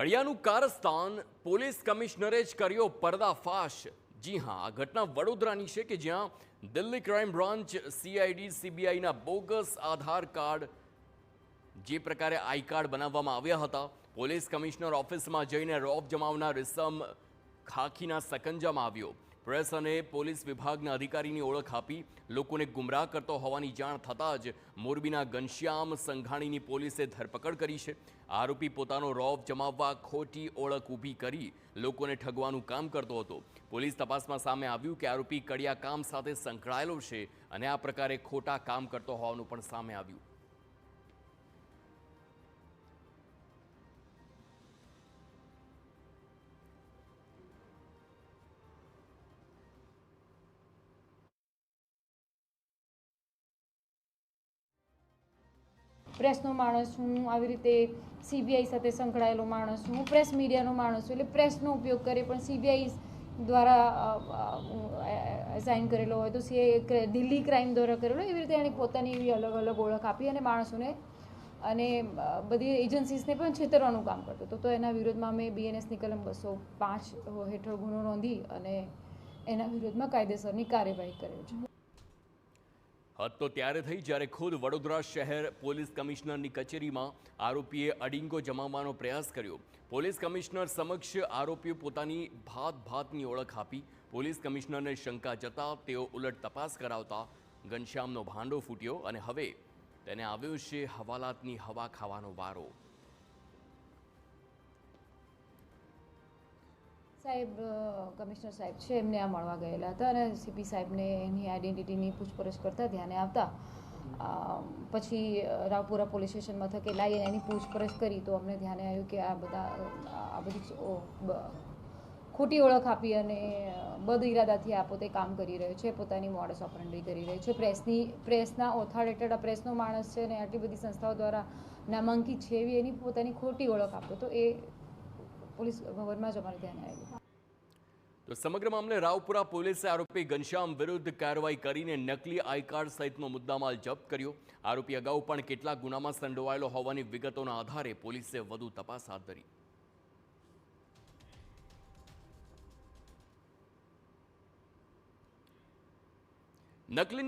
કડિયાનું કારસ્તાન police કમિશનરે જ કર્યો પર્દાફાશ। જી હા, આ ઘટના વડોદરાની છે કે જ્યાં દિલ્હી ક્રાઇમ બ્રાન્ચ સીઆઈડી સીબીઆઈના બોગસ આધાર કાર્ડ જે પ્રકારે આઈ કાર્ડ બનાવવામાં આવ્યા હતા, પોલીસ કમિશનર ઓફિસમાં જઈને રોફ જમાવનાર ઇસમ ખાખીના સકંજામાં આવ્યો। પ્રેસ અને પોલીસ વિભાગના અધિકારીની ઓળખ આપી લોકોને ગુમરાહ કરતો હોવાની જાણ થતાં જ મોરબીના ઘનશ્યામ સંઘાણીની પોલીસે ધરપકડ કરી છે। આરોપી પોતાનો રોફ જમાવવા ખોટી ઓળખ ઊભી કરી લોકોને ઠગવાનું કામ કરતો હતો। પોલીસ તપાસમાં સામે આવ્યું કે આરોપી કડિયા કામ સાથે સંકળાયેલો છે અને આ પ્રકારે ખોટા કામ કરતો હોવાનું પણ સામે આવ્યું। પ્રેસનો માણસ છું, આવી રીતે સીબીઆઈ સાથે સંકળાયેલો માણસ છું, પ્રેસ મીડિયાનો માણસ છું, એટલે પ્રેસનો ઉપયોગ કરે પણ સીબીઆઈ દ્વારા એસાઇન કરેલો હોય તો દિલ્હી ક્રાઇમ દ્વારા કરેલો, એવી રીતે એણે પોતાની એવી અલગ અલગ ઓળખ આપી અને માણસોને અને બધી એજન્સીસને પણ છેતરવાનું કામ કરતો હતો। તો એના વિરોધમાં અમે બીએનએસની કલમ 205 હેઠળ ગુનો નોંધી અને એના વિરોધમાં કાયદેસરની કાર્યવાહી કરેલ છે। હદ તો ત્યારે થઈ જ્યારે ખુદ વડોદરા શહેર પોલીસ કમિશનરની કચેરીમાં આરોપીએ અડિંગો જમાવવાનો પ્રયાસ કર્યો। પોલીસ કમિશનર સમક્ષ આરોપીએ પોતાની ભાતની ઓળખ આપી। પોલીસ કમિશનરને શંકા જતા તેઓ ઉલટ તપાસ કરાવતા ઘનશ્યામનો ભાંડો ફૂટ્યો અને હવે તેને આવ્યો છે હવાલાતની હવા ખાવાનો વારો। સાહેબ કમિશનર સાહેબ છે, એમને આ મળવા ગયેલા હતા અને સીપી સાહેબને એની આઈડેન્ટિટીની પૂછપરછ કરતા ધ્યાને આવતા પછી રાવપુરા પોલીસ સ્ટેશન મથકે લાવી એની પૂછપરછ કરી તો અમને ધ્યાને આવ્યું કે આ બધી ખોટી ઓળખ આપી અને બદ ઇરાદાથી આ પોતે કામ કરી રહ્યો છે, પોતાની મોડસ ઓપરેન્ડી કરી રહ્યો છે। પ્રેસના ઓથોરિટેડ પ્રેસનો માણસ છે અને આટલી બધી સંસ્થાઓ દ્વારા નામાંકિત છે એવી એની પોતાની ખોટી ઓળખ આપતો તો એ પોલીસ ભવનમાં જ અમારે ધ્યાને આવેલું। તો સમગ્ર મામલે રાવપુરા પોલીસે આરોપી ઘનશ્યામ વિરુદ્ધ કાર્યવાહી કરીને નકલી આઈ કાર્ડ સહિતનો મુદ્દામાલ જપ્ત કર્યો। આરોપી અગાઉ પણ કેટલાક ગુનામાં સંડોવાયેલો હોવાની વિગતોના આધારે પોલીસે વધુ તપાસ હાથ ધરી। નકલી